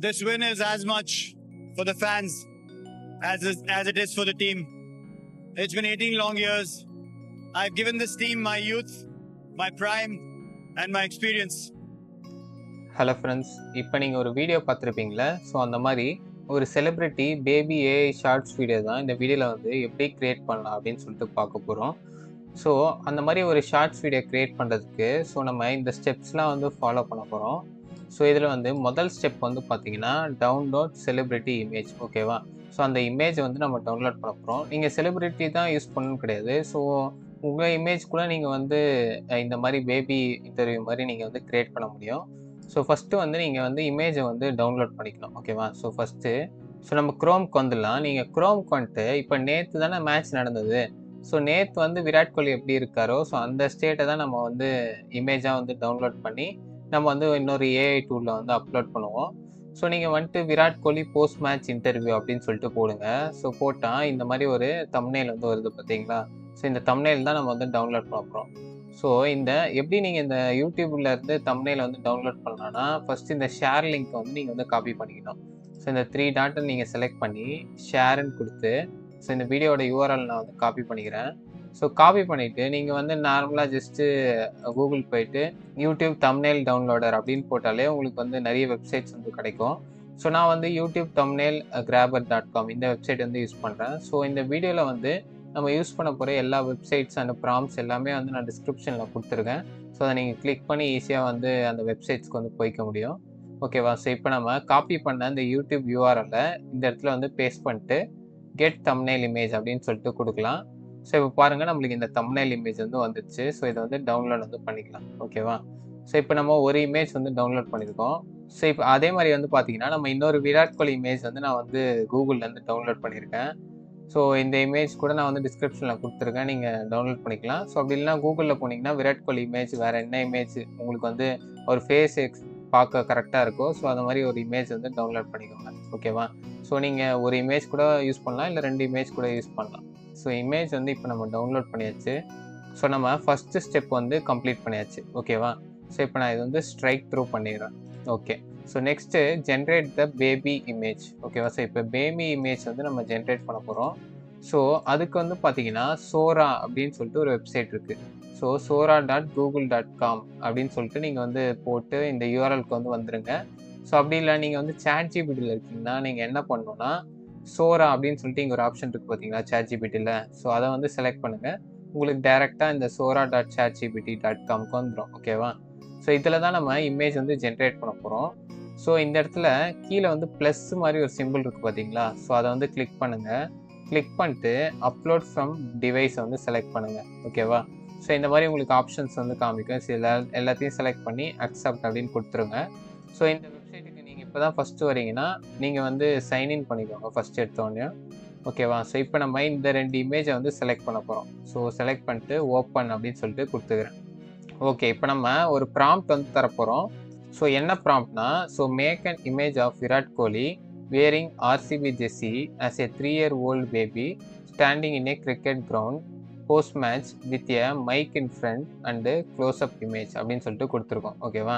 this win is as much for the fans as it is for the team. It's been 18 long years. I've given this team my youth, my prime, and my experience. Hello friends, இப்போ நீங்கள் ஒரு video பார்த்துருப்பீங்களா? So அந்த மாதிரி ஒரு celebrity baby AI shorts video தான் இந்த வீடியோவில் வந்து எப்படி க்ரியேட் பண்ணலாம் அப்படின்னு சொல்லிட்டு பார்க்க போகிறோம். ஸோ அந்த மாதிரி ஒரு ஷார்ட்ஸ் வீடியோ க்ரியேட் பண்ணுறதுக்கு நம்ம இந்த ஸ்டெப்ஸ்லாம் வந்து ஃபாலோ பண்ண போகிறோம். ஸோ இதில் வந்து முதல் ஸ்டெப் வந்து பார்த்தீங்கன்னா டவுன்லோட் செலிப்ரிட்டி இமேஜ். ஓகேவா? ஸோ அந்த இமேஜை வந்து நம்ம டவுன்லோட் பண்ண போகிறோம். நீங்கள் செலிப்ரிட்டி தான் யூஸ் பண்ணணும்னு கிடையாது. ஸோ உங்கள் இமேஜ் கூட நீங்கள் வந்து இந்த மாதிரி பேபி இன்டர்வியூ மாதிரி நீங்கள் வந்து க்ரியேட் பண்ண முடியும். ஸோ ஃபஸ்ட்டு வந்து நீங்கள் வந்து இமேஜை வந்து டவுன்லோட் பண்ணிக்கணும். ஓகேவா? ஸோ நம்ம குரோம்க்கு வந்துடலாம். நீங்கள் குரோம்க்கு வந்துட்டு இப்போ நேற்று தானே மேட்ச் நடந்தது. ஸோ நேற்று வந்து விராட் கோலி எப்படி இருக்காரோ ஸோ அந்த ஸ்டேட்டை தான் நம்ம வந்து இமேஜாக வந்து டவுன்லோட் பண்ணி நம்ம வந்து இன்னொரு ஏஐ டூலில் வந்து அப்லோட் பண்ணுவோம். ஸோ நீங்கள் வந்துட்டு Virat Kohli post match interview அப்படின்னு சொல்லிட்டு போடுங்க. ஸோ போட்டால் இந்த மாதிரி ஒரு தம்ப்நெயில் வந்து வருது பார்த்தீங்களா? ஸோ இந்த தம்ப்நெயில் தான் நம்ம வந்து டவுன்லோட் பண்ண போகிறோம். ஸோ இந்த எப்படி நீங்கள் இந்த யூடியூப்ல இருந்து தம்ப்நெயில் வந்து டவுன்லோட் பண்ணலாம்னா ஃபர்ஸ்ட் இந்த ஷேர் லிங்க் வந்து நீங்கள் வந்து காப்பி பண்ணிக்கணும். ஸோ இந்த 3 டாட்டை நீங்கள் செலக்ட் பண்ணி ஷேர்ன்னு கொடுத்து ஸோ இந்த வீடியோட யூஆர்எல் நான் வந்து காப்பி பண்ணிக்கிறேன். ஸோ காப்பி பண்ணிவிட்டு நீங்கள் வந்து நார்மலாக ஜஸ்ட்டு கூகுள் போயிட்டு யூடியூப் தம்ப்நெயில் டவுன்லோடர் அப்படின்னு போட்டாலே உங்களுக்கு வந்து நிறைய வெப்சைட்ஸ் வந்து கிடைக்கும். ஸோ நான் வந்து யூடியூப் தம்ப்நெயில் grabber.com இந்த வெப்சைட் வந்து யூஸ் பண்ணுறேன். ஸோ இந்த வீடியோவில் வந்து நம்ம யூஸ் பண்ண போகிற எல்லா வெப்சைட்ஸ் அண்ட் ப்ராம்ப்ட்ஸ் எல்லாமே வந்து நான் டிஸ்கிரிப்ஷனில் கொடுத்துருக்கேன். ஸோ அதை நீங்கள் கிளிக் பண்ணி ஈஸியாக வந்து அந்த வெப்சைட்ஸ்க்கு வந்து போய்க்க முடியும். ஓகேவா? ஸோ இப்போ நம்ம காப்பி பண்ண அந்த யூடியூப் யூஆர்எல்லை இந்த இடத்துல வந்து பேஸ்ட் பண்ணிட்டு கெட் தம்ப்நெயில் இமேஜ் அப்படின்னு சொல்லிட்டு கொடுக்கலாம். ஸோ இப்போ பாருங்கள், நம்மளுக்கு இந்த தம்ப்நெயில் இமேஜ் வந்து வந்துடுச்சு. ஸோ இதை வந்து டவுன்லோட் வந்து பண்ணிக்கலாம். ஓகேவா? ஸோ இப்போ நம்ம ஒரு இமேஜ் வந்து டவுன்லோட் பண்ணியிருக்கோம். ஸோ இப்போ அதே மாதிரி வந்து பார்த்தீங்கன்னா நம்ம இன்னொரு விராட் கோலி இமேஜ் வந்து நான் வந்து கூகுள்லேருந்து டவுன்லோட் பண்ணியிருக்கேன். ஸோ இந்த இமேஜ் கூட நான் வந்து டிஸ்கிரிப்ஷனில் கொடுத்துருக்கேன், நீங்கள் டவுன்லோட் பண்ணிக்கலாம். ஸோ அப்படி இல்லைனா கூகுளில் போனீங்கன்னா விராட் கோலி இமேஜ் வேறு என்ன இமேஜ் உங்களுக்கு வந்து ஒரு ஃபேஸ் பார்க்க கரெக்டாக இருக்கோ ஸோ அந்த மாதிரி ஒரு இமேஜ் வந்து டவுன்லோட் பண்ணிக்கோங்க. ஓகேவா? ஸோ நீங்கள் ஒரு இமேஜ் கூட யூஸ் பண்ணலாம், இல்லை 2 இமேஜ் கூட யூஸ் பண்ணலாம். ஸோ இமேஜ் வந்து இப்போ நம்ம டவுன்லோட் பண்ணியாச்சு. ஸோ நம்ம ஃபஸ்ட்டு ஸ்டெப் வந்து கம்ப்ளீட் பண்ணியாச்சு. ஓகேவா? ஸோ இப்போ நான் இது வந்து ஸ்ட்ரைக் த்ரூ பண்ணிடுறேன். Okay. So next generate the baby image. ஓகேவா? ஸோ இப்போ பேபி இமேஜ் வந்து நம்ம ஜென்ரேட் பண்ண போகிறோம். ஸோ அதுக்கு வந்து பார்த்தீங்கன்னா சோரா அப்படின்னு சொல்லிட்டு ஒரு வெப்சைட் இருக்குது. ஸோ sora.google.com அப்படின்னு சொல்லிட்டு நீங்கள் வந்து போட்டு இந்த யூஆர்எல்க்கு வந்து வந்துடுங்க. ஸோ அப்படி இல்லை நீங்கள் வந்து ChatGPTயில் இருக்கீங்கன்னா நீங்கள் என்ன பண்ணணும்னா சோரா அப்படின்னு சொல்லிட்டு இங்கே ஒரு ஆப்ஷன் இருக்குது பார்த்தீங்களா ChatGPTயில். ஸோ அதை வந்து செலக்ட் பண்ணுங்கள். உங்களுக்கு டைரெக்டாக இந்த sora.chatgpt.comக்கு வந்துடும். ஓகேவா? ஸோ இதில் தான் நம்ம இமேஜ் வந்து ஜென்ரேட் பண்ண போகிறோம். ஸோ இந்த இடத்துல கீழே வந்து ப்ளஸ் மாதிரி ஒரு சிம்பிள் இருக்குது பார்த்தீங்களா? ஸோ அதை வந்து கிளிக் பண்ணுங்கள். கிளிக் பண்ணிட்டு அப்லோட் ஃப்ரம் டிவைஸை வந்து செலக்ட் பண்ணுங்கள். ஓகேவா? ஸோ இந்த மாதிரி உங்களுக்கு ஆப்ஷன்ஸ் வந்து காமிக்கும். ஸோ எல்லாத்தையும் செலக்ட் பண்ணி அக்செப்ட் அப்படின்னு கொடுத்துருங்க. ஸோ இந்த வெப்சைட்டுக்கு நீங்கள் இப்போ தான் ஃபஸ்ட்டு வரீங்கன்னா நீங்கள் வந்து சைன்இன் பண்ணிக்கோங்க ஃபஸ்ட் எடுத்தோடனே. ஓகேவா? ஸோ இப்போ நம்ம இந்த 2 இமேஜை வந்து செலக்ட் பண்ண போகிறோம். ஸோ செலக்ட் பண்ணிட்டு ஓப்பன் அப்படின்னு சொல்லிட்டு கொடுத்துக்கிறேன். ஓகே. இப்போ நம்ம ஒரு ப்ராம்ப்ட் வந்து தரப்போகிறோம். ஸோ என்ன ப்ராம்ப்ட்னா so make an image of Virat Kohli wearing RCB jersey as a 3-year-old baby standing in a cricket ground post match with a mic in front and close up image அப்படின்னு சொல்லிட்டு கொடுத்துருக்கோம். ஓகேவா?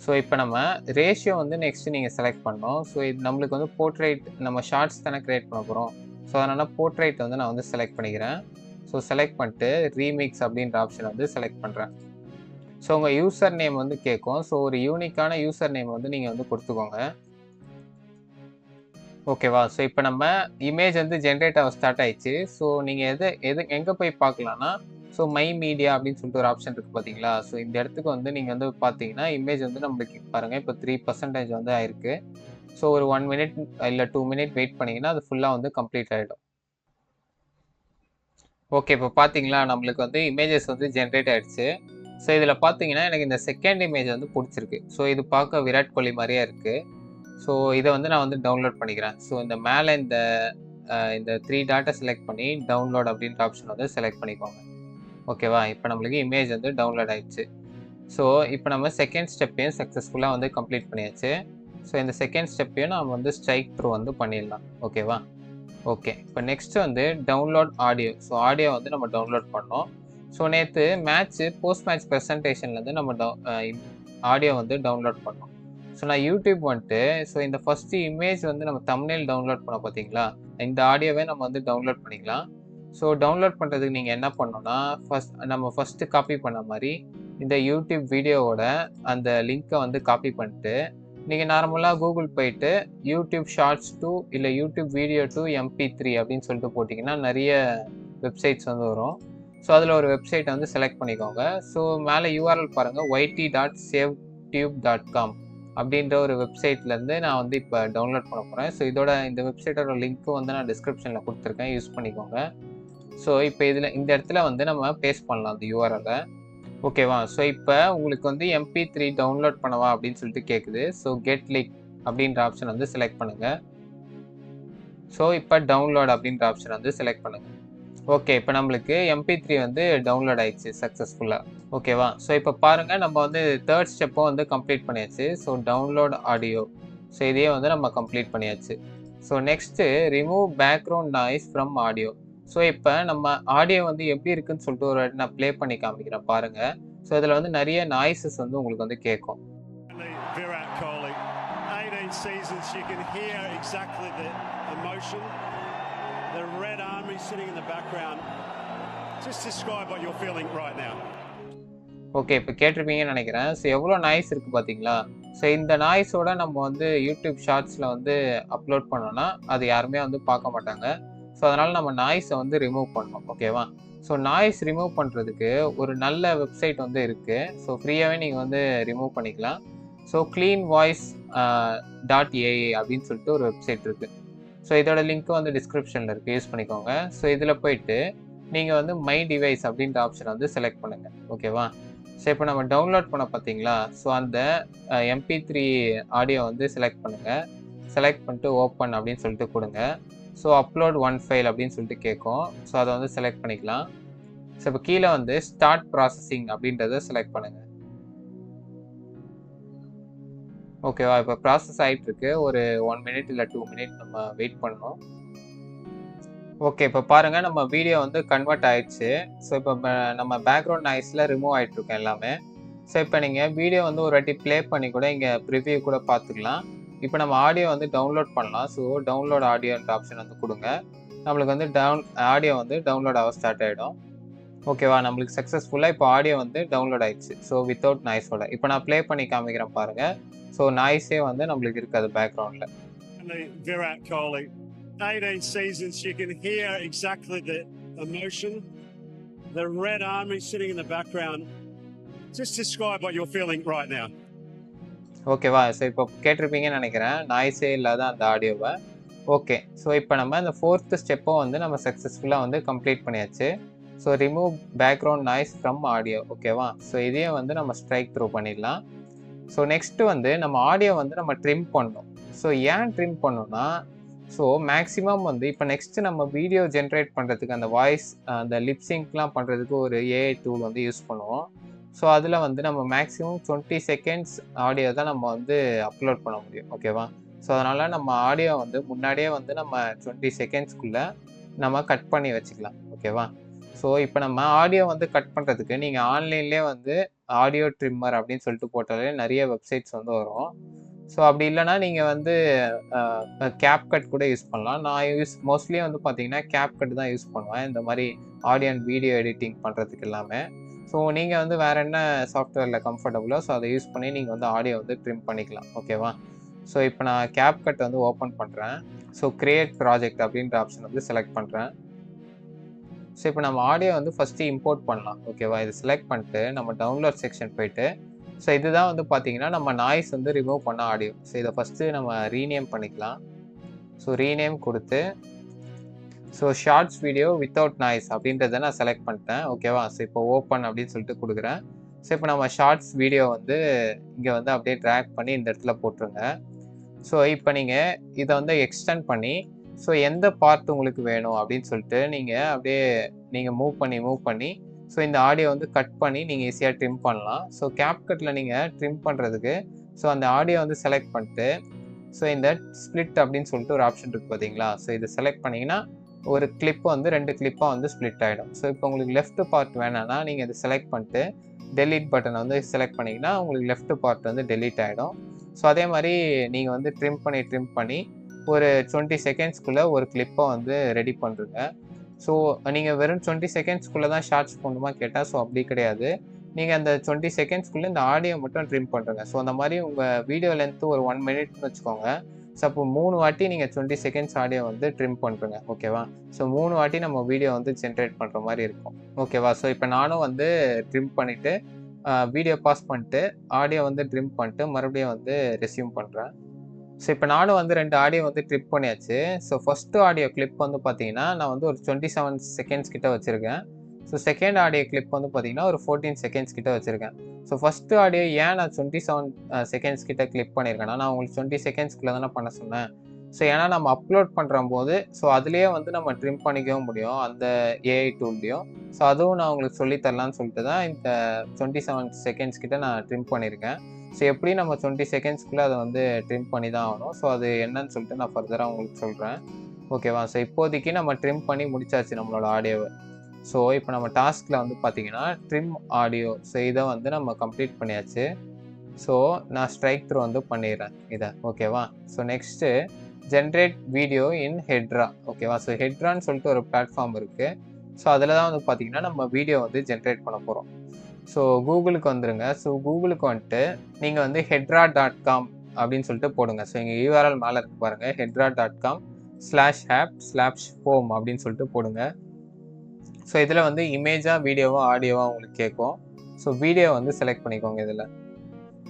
ஸோ இப்போ நம்ம ரேஷியோ வந்து நெக்ஸ்ட்டு நீங்கள் செலக்ட் பண்ணோம். So இது நம்மளுக்கு வந்து போர்ட்ரைட் நம்ம ஷார்ட்ஸ் தானே க்ரியேட் பண்ண போகிறோம். ஸோ அதனால் போர்ட்ரைட் வந்து நான் வந்து செலக்ட் பண்ணிக்கிறேன். ஸோ செலக்ட் பண்ணிட்டு ரீமிக்ஸ் அப்படின்ற ஆப்ஷன் வந்து செலக்ட் பண்ணுறேன். ஸோ உங்கள் யூசர் நேம் வந்து கேட்கும். ஸோ ஒரு யூனிக்கான யூசர் நேம் வந்து நீங்கள் வந்து கொடுத்துக்கோங்க. ஓகேவா? ஸோ இப்போ நம்ம இமேஜ் வந்து ஜென்ரேட் ஆக ஸ்டார்ட் ஆயிடுச்சு. ஸோ நீங்கள் எங்கே போய் பார்க்கலான்னா ஸோ மை மீடியா அப்படின்னு சொல்லிட்டு ஒரு ஆப்ஷன் இருக்குது பார்த்தீங்களா? ஸோ இந்த இடத்துக்கு வந்து நீங்கள் வந்து பார்த்தீங்கன்னா இமேஜ் வந்து நம்மளுக்கு பாருங்கள் இப்போ 3% வந்து ஆயிருக்கு. ஸோ ஒரு 1 minute இல்லை 2 minute வெயிட் பண்ணிங்கன்னா அது ஃபுல்லாக வந்து கம்ப்ளீட் ஆகிடும். ஓகே. இப்போ பார்த்தீங்களா நம்மளுக்கு வந்து இமேஜஸ் வந்து ஜென்ரேட் ஆகிடுச்சு. ஸோ இதில் பார்த்தீங்கன்னா எனக்கு இந்த செகண்ட் இமேஜ் வந்து பிடிச்சிருக்கு. ஸோ இது பார்க்க விராட் கோலி மாதிரியே இருக்குது. ஸோ இதை வந்து நான் வந்து டவுன்லோட் பண்ணிக்கிறேன். ஸோ இந்த மேலே இந்த 3 டாட்டை செலக்ட் பண்ணி டவுன்லோட் அப்படின்ற ஆப்ஷன் வந்து செலக்ட் பண்ணிக்கோங்க. ஓகேவா? இப்போ நம்மளுக்கு இமேஜ் வந்து டவுன்லோட் ஆகிடுச்சு. ஸோ இப்போ நம்ம செகண்ட் ஸ்டெப்பையும் சக்ஸஸ்ஃபுல்லாக வந்து கம்ப்ளீட் பண்ணியாச்சு. ஸோ இந்த செகண்ட் ஸ்டெப்பையும் நம்ம வந்து ஸ்ட்ரைக் த்ரூ வந்து பண்ணிடலாம். ஓகேவா? ஓகே. இப்போ நெக்ஸ்ட் வந்து டவுன்லோட் ஆடியோ. ஸோ ஆடியோ வந்து நம்ம டவுன்லோட் பண்ணோம். ஸோ நேற்று போஸ்ட் மேட்ச் ப்ரெசன்டேஷன்லேருந்து நம்ம ஆடியோ வந்து டவுன்லோட் பண்ணோம். ஸோ நான் யூடியூப் வந்துட்டு ஸோ இந்த ஃபஸ்ட்டு இமேஜ் வந்து நம்ம தம்ப்நெயில் டவுன்லோட் பண்ண பார்த்தீங்களா, இந்த ஆடியோவே நம்ம வந்து டவுன்லோட் பண்ணிக்கலாம். ஸோ டவுன்லோட் பண்ணுறதுக்கு நீங்கள் என்ன பண்ணணும்னா, நம்ம ஃபஸ்ட்டு காப்பி பண்ண மாதிரி இந்த யூடியூப் வீடியோவோட அந்த லிங்க்கை வந்து காப்பி பண்ணிட்டு, நீங்கள் நார்மலாக கூகுள் போயிட்டு யூடியூப் ஷார்ட்ஸ் 2 இல்லை யூடியூப் வீடியோ 2 MP3 அப்படின்னு சொல்லிட்டு போட்டிங்கன்னா நிறைய வெப்சைட்ஸ் வந்து வரும். ஸோ அதில் ஒரு வெப்சைட்டை வந்து செலக்ட் பண்ணிக்கோங்க. ஸோ மேலே யூஆர்எல் பாருங்கள், yt.savetube.com அப்படின்ற ஒரு வெப்சைட்லேருந்து நான் வந்து இப்போ டவுன்லோட் பண்ண போகிறேன். ஸோ இந்த வெப்சைட்டோட லிங்க்கும் வந்து நான் டிஸ்கிரிப்ஷனில் கொடுத்துருக்கேன், யூஸ் பண்ணிக்கோங்க. ஸோ இப்போ இந்த இடத்துல வந்து நம்ம பேஸ்ட் பண்ணலாம் அந்த யூஆர்எல்லை. ஓகேவா? ஸோ இப்போ உங்களுக்கு வந்து MP3 டவுன்லோட் பண்ணவா அப்படின்னு சொல்லிட்டு கேட்குது. ஸோ கெட் லிங்க் அப்படின்ற ஆப்ஷன் வந்து செலக்ட் பண்ணுங்கள். ஸோ இப்போ டவுன்லோட் அப்படின்ற ஆப்ஷன் வந்து செலக்ட் பண்ணுங்கள். ஓகே, இப்போ நம்மளுக்கு MP3 வந்து டவுன்லோட் ஆயிடுச்சு சக்ஸஸ்ஃபுல்லாக. ஓகேவா? ஸோ இப்போ பாருங்கள், நம்ம வந்து தேர்ட் ஸ்டெப்பும் வந்து கம்ப்ளீட் பண்ணியாச்சு. ஸோ டவுன்லோட் ஆடியோ, ஸோ இதையே வந்து நம்ம கம்ப்ளீட் பண்ணியாச்சு. So next remove background noise from audio. So இப்போ நம்ம ஆடியோ வந்து எப்படி இருக்குன்னு சொல்லிட்டு ஒரு வாட்டி நான் ப்ளே பண்ணி காமிக்கிறேன் பாருங்கள். ஸோ இதில் வந்து நிறைய நாய்ஸஸ் வந்து உங்களுக்கு வந்து கேட்கும். Virat Kohli, 18 seasons, you can hear exactly the emotion. The Red Army sitting in the background. Just describe what you're feeling right now. Okay, இப்போ கேட்டிருப்பீங்கன்னு நினைக்கிறேன். ஸோ எவ்வளோ நாய்ஸ் இருக்குது பார்த்தீங்களா? ஸோ இந்த நாய்ஸோட நம்ம வந்து யூடியூப் ஷார்ட்ஸில் வந்து அப்லோட் பண்ணோன்னா அது யாருமே வந்து பார்க்க மாட்டாங்க. ஸோ அதனால் நம்ம நாய்ஸை வந்து ரிமூவ் பண்ணணும். ஓகேவா? ஸோ நாய்ஸ் ரிமூவ் பண்ணுறதுக்கு ஒரு நல்ல வெப்சைட் வந்து இருக்குது. ஸோ ஃப்ரீயாகவே நீங்கள் வந்து ரிமூவ் பண்ணிக்கலாம். ஸோ cleanvoice.ai அப்படின்னு சொல்லிட்டு ஒரு வெப்சைட் இருக்குது. ஸோ இதோட லிங்க்கும் வந்து டிஸ்கிரிப்ஷனில் இருக்குது, யூஸ் பண்ணிக்கோங்க. ஸோ இதில் போயிட்டு நீங்கள் வந்து மை டிவைஸ் அப்படின்ற ஆப்ஷனை வந்து செலக்ட் பண்ணுங்கள். ஓகேவா? ஸோ இப்போ நம்ம டவுன்லோட் பண்ண பார்த்தீங்களா, ஸோ அந்த MP3 ஆடியோ வந்து செலக்ட் பண்ணுங்கள். செலக்ட் பண்ணிட்டு ஓப்பன் அப்படின்னு சொல்லிட்டு கொடுங்க. ஸோ அப்லோட் ஒன் ஃபைல் அப்படின்னு சொல்லிட்டு கேட்கும். ஸோ அதை வந்து செலக்ட் பண்ணிக்கலாம். ஸோ இப்போ கீழே வந்து ஸ்டார்ட் ப்ராசஸிங் அப்படின்றத செலக்ட் பண்ணுங்கள். ஓகேவா? இப்போ ப்ராசஸ் ஆகிட்டுருக்கு. ஒரு 1 மினிட் இல்லை 2 மினிட் நம்ம வெயிட் பண்ணணும். ஓகே, இப்போ பாருங்கள், நம்ம வீடியோ வந்து கன்வெர்ட் ஆயிடுச்சு. ஸோ இப்போ நம்ம பேக்ரவுண்ட் நாய்ஸில் ரிமூவ் ஆகிட்ருக்கோம் எல்லாமே. ஸோ இப்போ நீங்கள் வீடியோ வந்து ஒரு வாட்டி ப்ளே பண்ணி கூட இங்கே ப்ரிவியூ கூட பார்த்துக்கலாம். இப்போ நம்ம ஆடியோ வந்து டவுன்லோட் பண்ணலாம். ஸோ டவுன்லோட் ஆடியோன்ற ஆப்ஷன் வந்து கொடுங்க. நம்மளுக்கு வந்து ஆடியோ வந்து டவுன்லோட் ஆக ஸ்டார்ட் ஆகிடும். ஓகேவா? நம்மளுக்கு சக்ஸஸ்ஃபுல்லாக இப்போ ஆடியோ வந்து டவுன்லோட் ஆயிடுச்சு. ஸோ வித்தவுட் நாய்ஸோட இப்போ நான் ப்ளே பண்ணி காமிக்கிறேன் பாருங்கள். ஸோ நாய்ஸே வந்து நம்மளுக்கு இருக்காது பேக்ரவுண்டில். Virat Kohli, 18 seasons, you can hear exactly the emotion. The Red Army sitting in the background. Just describe what you're feeling right now. ஓகேவா? ஸோ இப்போ கேட்டிருப்பீங்கன்னு நினைக்கிறேன், நாய்ஸே இல்லாத அந்த ஆடியோவை. ஓகே, ஸோ இப்போ நம்ம இந்த 4th ஸ்டெப்பும் வந்து நம்ம சக்ஸஸ்ஃபுல்லாக வந்து கம்ப்ளீட் பண்ணியாச்சு. So remove background noise from audio. ஓகேவா? ஸோ இதையும் வந்து நம்ம ஸ்ட்ரைக் த்ரூ பண்ணிடலாம். ஸோ நெக்ஸ்ட்டு வந்து நம்ம ஆடியோ வந்து நம்ம ட்ரிம் பண்ணணும். ஸோ ஏன் ட்ரிம் பண்ணோம்னா, ஸோ மேக்ஸிமம் வந்து இப்போ நெக்ஸ்ட்டு நம்ம வீடியோ ஜென்ரேட் பண்ணுறதுக்கு அந்த வாய்ஸ் அந்த லிப்சிங்க்லாம் பண்ணுறதுக்கு ஒரு ஏஐ டூல் வந்து யூஸ் பண்ணுவோம். ஸோ அதில் வந்து நம்ம மேக்ஸிமம் 20 செகண்ட்ஸ் ஆடியோ தான் நம்ம வந்து அப்லோட் பண்ண முடியும். ஓகேவா? ஸோ அதனால் நம்ம ஆடியோ வந்து முன்னாடியே வந்து நம்ம 20 செகண்ட்ஸ்க்குள்ளே நம்ம கட் பண்ணி வச்சுக்கலாம். ஓகேவா? ஸோ இப்போ நம்ம ஆடியோ வந்து கட் பண்ணுறதுக்கு நீங்கள் ஆன்லைன்லேயே வந்து ஆடியோ ட்ரிம்மர் அப்படின்னு சொல்லிட்டு போட்டாலே நிறைய வெப்சைட்ஸ் வந்து வரும். ஸோ அப்படி இல்லைனா நீங்கள் வந்து CapCut கூட யூஸ் பண்ணலாம். நான் மோஸ்ட்லி வந்து பார்த்தீங்கன்னா CapCut தான் யூஸ் பண்ணுவேன், இந்த மாதிரி ஆடியோ அண்ட் வீடியோ எடிட்டிங் பண்ணுறதுக்கு எல்லாமே. ஸோ நீங்கள் வந்து வேறு என்ன சாஃப்ட்வேரில் கம்ஃபர்டபுளோ ஸோ அதை யூஸ் பண்ணி நீங்கள் வந்து ஆடியோ வந்து ட்ரிம் பண்ணிக்கலாம். ஓகேவா? ஸோ இப்போ நான் CapCut வந்து ஓப்பன் பண்ணுறேன். ஸோ கிரியேட் ப்ராஜெக்ட் அப்படின்ற ஆப்ஷன் வந்து செலக்ட் பண்ணுறேன். ஸோ இப்போ நம்ம ஆடியோ வந்து ஃபஸ்ட்டு இம்போர்ட் பண்ணலாம். ஓகேவா? இது செலக்ட் பண்ணிட்டு நம்ம டவுன்லோட் செக்ஷன் போயிட்டு, ஸோ இதுதான் வந்து பார்த்தீங்கன்னா நம்ம நாய்ஸ் வந்து ரிமூவ் பண்ண ஆடியோ. ஸோ இதை ஃபஸ்ட்டு நம்ம ரீநேம் பண்ணிக்கலாம். ஸோ ரீநேம் கொடுத்து, so shorts video without noise அப்படின்றத நான் செலக்ட் பண்ணிட்டேன். ஓகேவா? ஸோ இப்போ ஓப்பன் அப்படின்னு சொல்லிட்டு கொடுக்குறேன். ஸோ இப்போ நம்ம ஷார்ட்ஸ் வீடியோ வந்து இங்கே வந்து அப்படியே ட்ராக் பண்ணி இந்த இடத்துல போட்டுருங்க. ஸோ இப்போ நீங்கள் இதை வந்து எக்ஸ்டெண்ட் பண்ணி, ஸோ எந்த பார்ட் உங்களுக்கு வேணும் அப்படின்னு சொல்லிட்டு நீங்கள் மூவ் பண்ணி ஸோ இந்த ஆடியோ வந்து கட் பண்ணி நீங்கள் ஈஸியாக ட்ரிம் பண்ணலாம். ஸோ CapCutல நீங்கள் ட்ரிம் பண்ணுறதுக்கு ஸோ அந்த ஆடியோ வந்து செலக்ட் பண்ணிட்டு, ஸோ இந்த ஸ்ப்ளிட் அப்படின்னு சொல்லிட்டு ஒரு ஆப்ஷன் இருக்குது பார்த்தீங்களா? ஸோ இதை செலக்ட் பண்ணிங்கன்னா ஒரு கிளிப்பு வந்து 2 கிளிப்பாக வந்து ஸ்ப்ளிட் ஆகிடும். ஸோ இப்போ உங்களுக்கு லெஃப்ட் பார்ட் வேணான்னா நீங்கள் இதை செலக்ட் பண்ணிட்டு டெலீட் பட்டனை வந்து செலக்ட் பண்ணிங்கன்னா உங்களுக்கு லெஃப்ட் பார்ட் வந்து டெலீட் ஆகிடும். ஸோ அதே மாதிரி நீங்கள் வந்து ட்ரிம் பண்ணி ஒரு 20 செகண்ட்ஸ்க்குள்ளே ஒரு கிளிப்பை வந்து ரெடி பண்ணுறங்க. ஸோ நீங்கள் வெறும் 20 செகண்ட்ஸ்க்குள்ளே தான் ஷார்ட்ஸ் போடணுமா கேட்டால், ஸோ அப்படி கிடையாது. நீங்கள் அந்த 20 செகண்ட்ஸ்க்குள்ளே இந்த ஆடியோ மட்டும் ட்ரிம் பண்ணுறங்க. ஸோ அந்த மாதிரி உங்கள் வீடியோ லென்த்து ஒரு 1 மினிட்னு வச்சுக்கோங்க. ஸோ அப்போ 3 வாட்டி நீங்கள் 20 செகண்ட்ஸ் ஆடியோ வந்து ட்ரிம் பண்ணுறங்க. ஓகேவா? ஸோ 3 வாட்டி நம்ம வீடியோ வந்து ஜென்ரேட் பண்ணுற மாதிரி இருக்கும். ஓகேவா? ஸோ இப்போ நானும் வந்து ட்ரிம் பண்ணிவிட்டு வீடியோ பாஸ் பண்ணிட்டு ஆடியோ வந்து ட்ரிம் பண்ணிட்டு மறுபடியும் வந்து ரெஸ்யூம் பண்ணுறேன். ஸோ இப்போ நானும் வந்து 2 ஆடியோ வந்து ட்ரிப் பண்ணியாச்சு. ஸோ ஃபஸ்ட்டு ஆடியோ கிளிப் வந்து பார்த்தீங்கன்னா, நான் வந்து ஒரு 27 செகண்ட்ஸ் கிட்ட வச்சுருக்கேன். ஸோ செகண்ட் ஆடியோ கிளிப் வந்து பார்த்தீங்கன்னா, ஒரு 14 செகண்ட்ஸ் கிட்ட வச்சுருக்கேன். ஸோ ஃபஸ்ட்டு ஆடியோ ஏன் நான் 27 செகண்ட்ஸ் கிட்ட கிளிப் பண்ணியிருக்கேன்னா, நான் உங்களுக்கு 20 செகண்ட்ஸ்க்குள்ள தானே பண்ண சொன்னேன். ஸோ ஏன்னா நம்ம அப்லோட் பண்ணுறம்போது ஸோ அதுலேயே வந்து நம்ம ட்ரிம் பண்ணிக்கவும் முடியும் அந்த ஏஐ டூல்லையும். ஸோ அதுவும் நான் உங்களுக்கு சொல்லி தரலான்னு சொல்லிட்டு தான் இந்த 27 செகண்ட்ஸ் கிட்ட நான் ட்ரிம் பண்ணியிருக்கேன். ஸோ எப்படி நம்ம 20 செகண்ட்ஸ்க்குள்ளே அதை வந்து ட்ரிம் பண்ணி தான் ஆகணும். ஸோ அது என்னன்னு சொல்லிட்டு நான் ஃபர்தராக உங்களுக்கு சொல்கிறேன். ஓகேவா? ஸோ இப்போதைக்கு நம்ம ட்ரிம் பண்ணி முடிச்சாச்சு நம்மளோட ஆடியோவை. ஸோ இப்போ நம்ம டாஸ்கில் வந்து பார்த்தீங்கன்னா ட்ரிம் ஆடியோ, ஸோ இதை வந்து நம்ம கம்ப்ளீட் பண்ணியாச்சு. ஸோ நான் ஸ்ட்ரைக் த்ரூ வந்து பண்ணிடுறேன் இதை. ஓகேவா? So next generate video in Hedra. ஓகேவா? ஸோ ஹெட்ரான்னு சொல்லிட்டு ஒரு பிளாட்ஃபார்ம் இருக்குது. ஸோ அதில் தான் வந்து பார்த்தீங்கன்னா நம்ம வீடியோ வந்து ஜென்ரேட் பண்ண போகிறோம். ஸோ கூகுளுக்கு வந்துருங்க. ஸோ கூகுளுக்கு வந்துட்டு நீங்கள் வந்து hedra.com அப்படின்னு சொல்லிட்டு போடுங்க. ஸோ இங்கே URL மேலே இருக்கு பாருங்கள், hedra.com/app/home அப்படின்னு சொல்லிட்டு போடுங்க. ஸோ இதில் வந்து இமேஜா வீடியோவா ஆடியோவா உங்களுக்கு கேட்கும். ஸோ வீடியோ வந்து செலக்ட் பண்ணிக்கோங்க இதில்.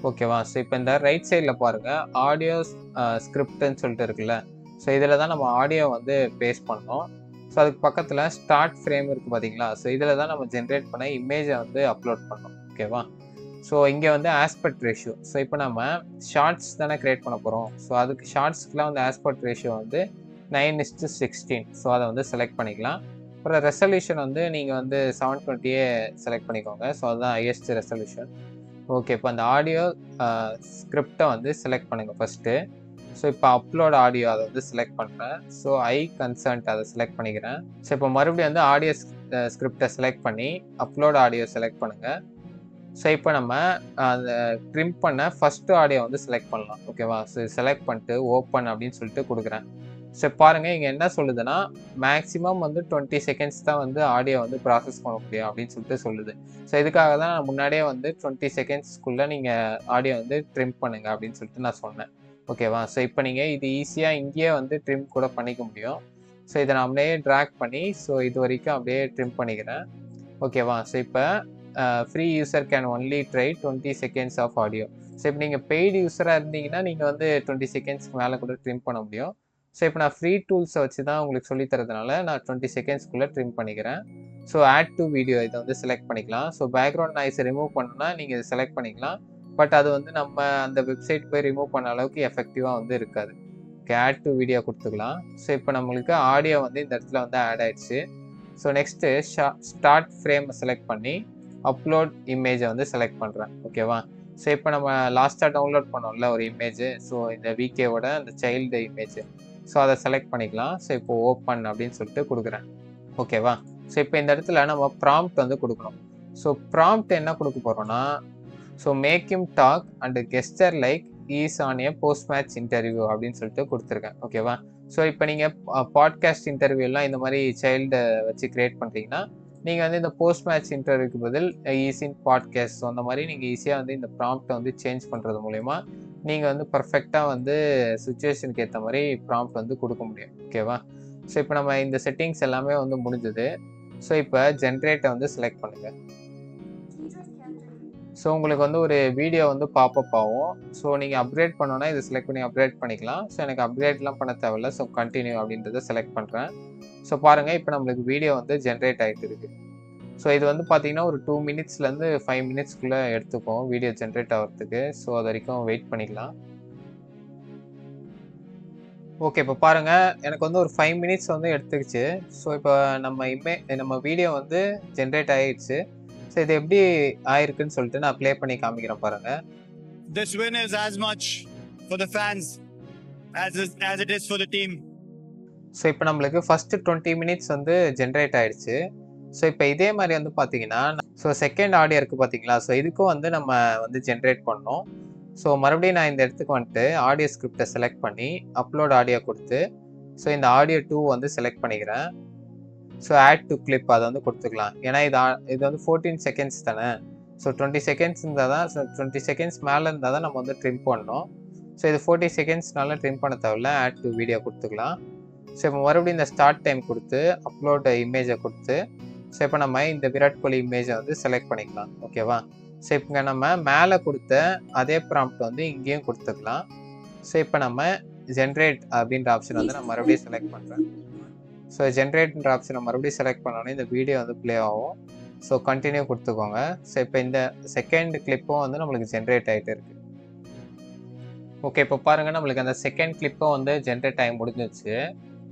ஓகேவா? ஸோ இப்போ இந்த ரைட் சைடில் பாருங்கள், ஆடியோ ஸ்கிரிப்ட்னு சொல்லிட்டு இருக்குல்ல. ஸோ இதில் தான் நம்ம ஆடியோ வந்து பேஸ்ட் பண்ணோம். ஸோ அதுக்கு பக்கத்தில் ஸ்டார்ட் ஃப்ரேம் இருக்குது பார்த்தீங்களா? ஸோ இதில் தான் நம்ம ஜென்ரேட் பண்ண இமேஜை வந்து அப்லோட் பண்ணோம். ஓகேவா? ஸோ இங்கே வந்து ஆஸ்பெக்ட் ரேஷியோ. ஸோ இப்போ நம்ம ஷார்ட்ஸ் தானே க்ரியேட் பண்ண போகிறோம். ஸோ அதுக்கு ஷார்ட்ஸ்க்குலாம் வந்து ஆஸ்பெக்ட் ரேஷியோ வந்து 9:16. ஸோ அதை வந்து செலக்ட் பண்ணிக்கலாம். அப்புறம் ரெசல்யூஷன் வந்து நீங்கள் வந்து 720 செலக்ட் பண்ணிக்கோங்க. ஸோ அதுதான் ஹையஸ்ட் ரெசல்யூஷன். ஓகே, இப்போ அந்த ஆடியோ ஸ்கிரிப்டை வந்து செலக்ட் பண்ணுங்கள் ஃபஸ்ட்டு. ஸோ இப்போ அப்லோட் ஆடியோ அதை வந்து செலக்ட் பண்ணுறேன். ஸோ ஐ கன்சர்ன்ட் அதை செலக்ட் பண்ணிக்கிறேன். ஸோ இப்போ மறுபடியும் வந்து ஆடியோ ஸ்கிரிப்டை செலக்ட் பண்ணி அப்லோட் ஆடியோ செலக்ட் பண்ணுங்கள். ஸோ இப்போ நம்ம அந்த ட்ரிம் பண்ண ஃபஸ்ட்டு ஆடியோ வந்து செலக்ட் பண்ணலாம். ஓகேவா? ஸோ செலக்ட் பண்ணிட்டு ஓப்பன் அப்படின்னு சொல்லிட்டு கொடுக்குறேன். ஸோ பாருங்கள் இங்கே என்ன சொல்லுதுன்னா, மேக்ஸிமம் வந்து 20 செகண்ட்ஸ் தான் வந்து ஆடியோ வந்து ப்ராசஸ் பண்ண முடியும் அப்படின்னு சொல்லிட்டு சொல்லுது. ஸோ இதுக்காக தான் நான் முன்னாடியே வந்து 20 செகண்ட்ஸ்க்குள்ளே நீங்கள் ஆடியோ வந்து ட்ரிம் பண்ணுங்க அப்படின்னு சொல்லிட்டு நான் சொன்னேன். ஓகேவா? ஸோ இப்போ நீங்கள் இது ஈஸியாக இங்கேயே வந்து ட்ரிம் கூட பண்ணிக்க முடியும். ஸோ இதை நான் அப்படியே ட்ராக் பண்ணி ஸோ இது வரைக்கும் அப்படியே ட்ரிம் பண்ணிக்கிறேன். ஓகேவா? ஸோ இப்போ free user can only try 20 seconds of audio. So இப்போ நீங்கள் பெய்டு யூஸராக இருந்தீங்கன்னா நீங்கள் வந்து 20 செகண்ட்ஸ்க்கு மேலே கூட ட்ரிம் பண்ண முடியும். ஸோ இப்போ நான் ஃப்ரீ டூல்ஸை வச்சு தான் உங்களுக்கு சொல்லித்தரதுனால நான் 20 செகண்ட்ஸ்க்குள்ளே ட்ரிம் பண்ணிக்கிறேன். ஸோ ஆட் டு வீடியோ இதை வந்து செலக்ட் பண்ணிக்கலாம். ஸோ பேக்ரவுண்ட் நாய்ஸை ரிமூவ் பண்ணணும்னா நீங்கள் இதை செலக்ட் பண்ணிக்கலாம். பட் அது வந்து நம்ம அந்த வெப்சைட் போய் ரிமூவ் பண்ண அளவுக்கு எஃபெக்டிவாக வந்து இருக்காது. ஓகே, ஆட் டு வீடியோ கொடுத்துக்கலாம். ஸோ இப்போ நம்மளுக்கு ஆடியோ வந்து இந்த இடத்துல வந்து ஆட் ஆயிடுச்சு. ஸோ நெக்ஸ்ட்டு ஸ்டார்ட் ஃப்ரேமை செலக்ட் பண்ணி அப்லோட் இமேஜை வந்து செலக்ட் பண்ணுறேன். ஓகேவா? ஸோ இப்போ நம்ம லாஸ்ட்டாக டவுன்லோட் பண்ணோம்ல ஒரு இமேஜ், ஸோ இந்த விகேவோட அந்த சைல்டு இமேஜ், ஸோ அதை செலக்ட் பண்ணிக்கலாம். ஸோ இப்போ ஓப்பன் அப்படின்னு சொல்லிட்டு கொடுக்குறேன். ஓகேவா? ஸோ இப்போ இந்த இடத்துல நம்ம ப்ராம்ப்ட் வந்து கொடுக்கணும். ஸோ ப்ராம்ப்ட் என்ன கொடுக்க போகிறோன்னா, so make him talk and gesture like is on a post match interview அப்படின்னு சொல்லிட்டு கொடுத்துருக்கேன். ஓகேவா? ஸோ இப்போ நீங்கள் பாட்காஸ்ட் இன்டர்வியூலாம் இந்த மாதிரி சைல்டை வச்சு க்ரியேட் பண்ணுறீங்கன்னா நீங்கள் வந்து இந்த போஸ்ட் மேட்ச் இன்டர்வியூக்கு பதில் ஈஸின் பாட்காஸ்ட், ஸோ அந்த மாதிரி நீங்கள் ஈஸியாக வந்து இந்த ப்ராம்ப்டை வந்து சேஞ்ச் பண்ணுறது மூலயமா நீங்கள் வந்து பர்ஃபெக்டாக வந்து சுச்சுவேஷனுக்கு ஏற்ற மாதிரி ப்ராம்ப்ட் வந்து கொடுக்க முடியும். ஓகேவா? ஸோ இப்போ நம்ம இந்த செட்டிங்ஸ் எல்லாமே வந்து முடிஞ்சுது. ஸோ இப்போ ஜென்ரேட்டை வந்து செலக்ட் பண்ணுங்கள். ஸோ உங்களுக்கு வந்து ஒரு வீடியோ வந்து பாப்பப் ஆகும். ஸோ நீங்கள் அப்கிரேட் பண்ணோன்னா இதை செலக்ட் பண்ணி அப்கிரேட் பண்ணிக்கலாம். ஸோ எனக்கு அப்கிரேட்லாம் பண்ண தேவையில்ல. ஸோ கண்டினியூ அப்படின்றத செலக்ட் பண்ணுறேன். ஸோ பாருங்கள் இப்போ நம்மளுக்கு வீடியோ வந்து ஜென்ரேட் ஆகிட்டு இருக்குது. ஸோ இது வந்து பார்த்தீங்கன்னா ஒரு 2 மினிட்ஸ்லேருந்து 5 மினிட்ஸ்க்குள்ளே எடுத்துக்கும் வீடியோ ஜென்ரேட் ஆகிறதுக்கு. ஸோ அது வரைக்கும் வெயிட் பண்ணிக்கலாம். ஓகே, இப்போ பாருங்கள் எனக்கு வந்து ஒரு 5 மினிட்ஸ் வந்து எடுத்துக்கிச்சு. ஸோ இப்போ நம்ம வீடியோ வந்து ஜென்ரேட் ஆகிடுச்சு. ஸோ இது எப்படி ஆயிருக்குன்னு சொல்லிட்டு நான் ப்ளே பண்ணி காமிக்கிறேன் பாருங்கள். This win is as much for the fans as it is for the team. So இப்போ நம்மளுக்கு ஃபஸ்ட்டு 20 மினிட்ஸ் வந்து ஜென்ரேட் ஆகிடுச்சு. ஸோ இப்போ இதே மாதிரி வந்து பார்த்தீங்கன்னா ஸோ செகண்ட் ஆடியோ இருக்குது பார்த்தீங்களா? ஸோ இதுக்கும் வந்து நம்ம வந்து ஜென்ரேட் பண்ணோம். ஸோ மறுபடியும் நான் இந்த இடத்துக்கு வந்துட்டு ஆடியோ ஸ்கிரிப்டை செலக்ட் பண்ணி அப்லோட் ஆடியோ கொடுத்து ஸோ இந்த ஆடியோ 2 வந்து செலக்ட் பண்ணிக்கிறேன். ஸோ ஆட் டு கிளிப் அதை வந்து கொடுத்துக்கலாம். ஏன்னா இது வந்து 14 செகண்ட்ஸ் தானே. ஸோ 20 செகண்ட்ஸ் இருந்தால் தான் 20 செகண்ட்ஸ் மேலே இருந்தால் தான் நம்ம வந்து ட்ரிம் பண்ணணும். ஸோ இது 40 செகண்ட்ஸ்னால ட்ரிம் பண்ண தேவையில்ல, ஆட் டு வீடியோ கொடுத்துக்கலாம். ஸோ இப்போ மறுபடியும் இந்த ஸ்டார்ட் டைம் கொடுத்து அப்லோட் இமேஜை கொடுத்து ஸோ இப்போ நம்ம இந்த விராட் கோலி இமேஜை வந்து செலக்ட் பண்ணிக்கலாம். ஓகேவா? ஸோ இப்போ நம்ம மேலே கொடுத்த அதே ப்ராம்ப்ட் வந்து இங்கேயும் கொடுத்துக்கலாம். ஸோ இப்போ நம்ம ஜென்ரேட் அப்படின்ற ஆப்ஷன் வந்து நான் மறுபடியும் செலக்ட் பண்ணுறேன். ஸோ ஜென்ரேட்ன்ற ஆப்ஷனை மறுபடியும் செலக்ட் பண்ணோன்னே இந்த வீடியோ வந்து ப்ளே ஆகும். ஸோ கண்டினியூ கொடுத்துக்கோங்க. ஸோ இப்போ இந்த செகண்ட் கிளிப்பும் வந்து நம்மளுக்கு ஜென்ரேட் ஆகிட்டு இருக்கு. ஓகே, இப்போ பாருங்கள் நம்மளுக்கு அந்த செகண்ட் கிளிப்பும் வந்து ஜென்ரேட் ஆகி முடிஞ்சிச்சு.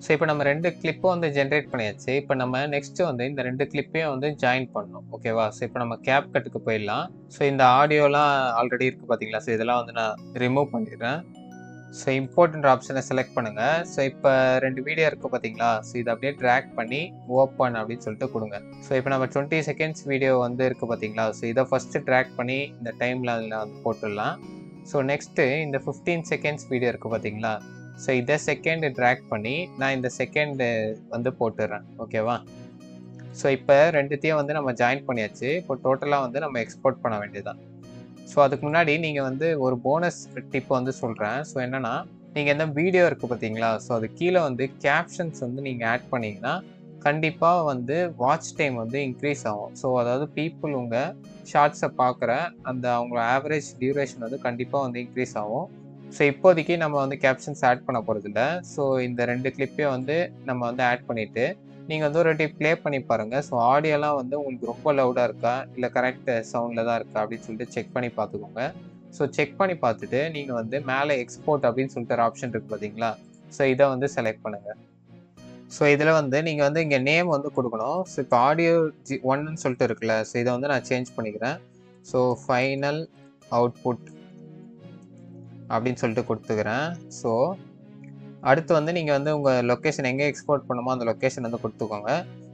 ஸோ இப்போ நம்ம 2 கிளிப்பும் வந்து ஜென்ரேட் பண்ணியாச்சு. இப்போ நம்ம நெக்ஸ்ட்டு வந்து இந்த 2 கிளிப்பையும் வந்து ஜாயின் பண்ணணும். ஓகேவா? ஸோ இப்போ நம்ம கேப் கட்டுக்கு போயிடலாம். ஸோ இந்த ஆடியோலாம் ஆல்ரெடி இருக்குது பார்த்தீங்களா? ஸோ இதெல்லாம் வந்து நான் ரிமூவ் பண்ணிடுறேன். ஸோ இம்போர்ட்ன்ற ஆப்ஷனை செலக்ட் பண்ணுங்கள். ஸோ இப்போ 2 வீடியோ இருக்குது பார்த்தீங்களா? ஸோ இதை அப்படியே ட்ராக் பண்ணி ஓப்பன் அப்படின்னு சொல்லிட்டு கொடுங்க. ஸோ இப்போ நம்ம 20 செகண்ட்ஸ் வீடியோ வந்து இருக்குது பார்த்தீங்களா? ஸோ இதை ஃபஸ்ட்டு ட்ராக் பண்ணி இந்த டைமில் அதில் வந்து போட்டுடலாம். ஸோ நெக்ஸ்ட்டு இந்த 15 செகண்ட்ஸ் வீடியோ இருக்குது பார்த்தீங்களா? ஸோ இதை செகண்டு ட்ராக் பண்ணி நான் இந்த செகண்டு வந்து போட்டுடுறேன். ஓகேவா? ஸோ இப்போ 2த்தையும் வந்து நம்ம ஜாயின் பண்ணியாச்சு. இப்போ டோட்டலாக வந்து நம்ம எக்ஸ்போர்ட் பண்ண வேண்டியதுதான். ஸோ அதுக்கு முன்னாடி நீங்கள் வந்து ஒரு போனஸ் டிப் வந்து சொல்கிறேன். ஸோ என்னென்னா, நீங்கள் எந்த வீடியோ இருக்குது பார்த்தீங்களா? ஸோ அது கீழே வந்து கேப்ஷன்ஸ் வந்து நீங்கள் ஆட் பண்ணிங்கன்னா கண்டிப்பாக வந்து வாட்ச் டைம் வந்து இன்க்ரீஸ் ஆகும். ஸோ அதாவது பீப்புள் உங்கள் ஷார்ட்ஸை பார்க்குற அந்த அவங்களோட ஆவரேஜ் டியூரேஷன் வந்து கண்டிப்பாக வந்து இன்க்ரீஸ் ஆகும். ஸோ இப்போதைக்கு நம்ம வந்து கேப்ஷன்ஸ் ஆட் பண்ண போகிறதில்ல. ஸோ இந்த 2 கிளிப்பையும் வந்து நம்ம வந்து ஆட் பண்ணிவிட்டு நீங்கள் வந்து ஒரு வாட்டி ப்ளே பண்ணி பாருங்கள். ஸோ ஆடியோலாம் வந்து உங்களுக்கு ரொம்ப லவுடாக இருக்கா இல்லை கரெக்ட் சவுண்டில் தான் இருக்கா அப்படின்னு சொல்லிட்டு செக் பண்ணி பார்த்துக்கோங்க. ஸோ செக் பண்ணி பார்த்துட்டு நீங்கள் வந்து மேலே எக்ஸ்போர்ட் அப்படின்னு சொல்லிட்டு ஒரு ஆப்ஷன் இருக்குது பார்த்தீங்களா? ஸோ இதை வந்து செலக்ட் பண்ணுங்கள். ஸோ இதில் வந்து நீங்கள் வந்து இங்கே நேம் வந்து கொடுக்கணும். ஸோ இப்போ ஆடியோ 1ன்னு சொல்லிட்டு இருக்குல்ல, ஸோ இதை வந்து நான் சேஞ்ச் பண்ணிக்கிறேன். ஸோ ஃபைனல் அவுட்புட் அப்படின்னு சொல்லிட்டு கொடுத்துக்கிறேன். ஸோ அடுத்து வந்து நீங்கள் வந்து உங்கள் லொக்கேஷன் எங்கே எக்ஸ்போர்ட் பண்ணுமோ அந்த லொக்கேஷன் வந்து கொடுத்துக்கோங்க.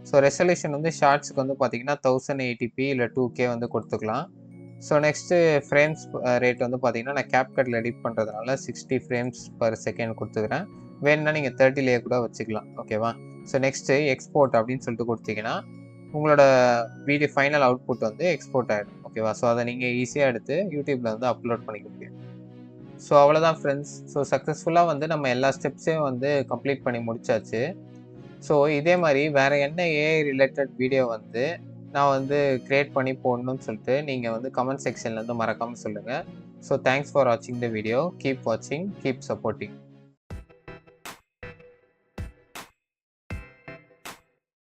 ஸோ ரெசல்யூஷன் வந்து ஷார்ட்ஸுக்கு வந்து பார்த்தீங்கன்னா 1080p இல்லை 2K வந்து கொடுத்துக்கலாம். ஸோ நெக்ஸ்ட்டு ஃப்ரேம்ஸ் ரேட் வந்து பார்த்தீங்கன்னா நான் கேப்கட்டில் எடிட் பண்ணுறதுனால 60 ஃப்ரேம்ஸ் பர் செகண்ட் கொடுத்துக்கிறேன். வேணும்னா நீங்கள் 30லேயே கூட வச்சுக்கலாம். ஓகேவா? ஸோ நெக்ஸ்ட்டு எக்ஸ்போர்ட் அப்படின்னு சொல்லிட்டு கொடுத்தீங்கன்னா உங்களோட வீடியோ ஃபைனல் அவுட்புட் வந்து எக்ஸ்போர்ட் ஆகிடும். ஓகேவா? ஸோ அதை நீங்கள் ஈஸியாக எடுத்து யூடியூப்பில் வந்து அப்லோட் பண்ணிக்க முடியும். ஸோ அவ்வளோதான் ஃப்ரெண்ட்ஸ். ஸோ சக்ஸஸ்ஃபுல்லாக வந்து நம்ம எல்லா ஸ்டெப்ஸையும் வந்து கம்ப்ளீட் பண்ணி முடிச்சாச்சு. ஸோ இதே மாதிரி வேறு என்ன ஏஐ ரிலேட்டட் வீடியோ வந்து நான் வந்து க்ரியேட் பண்ணி போடணும்னு சொல்லிட்டு நீங்கள் வந்து கமெண்ட் செக்ஷன்லேருந்து மறக்காமல் சொல்லுங்கள். ஸோ தேங்க்ஸ் ஃபார் வாட்சிங் த வீடியோ. கீப் வாட்சிங், கீப் சப்போர்ட்டிங்.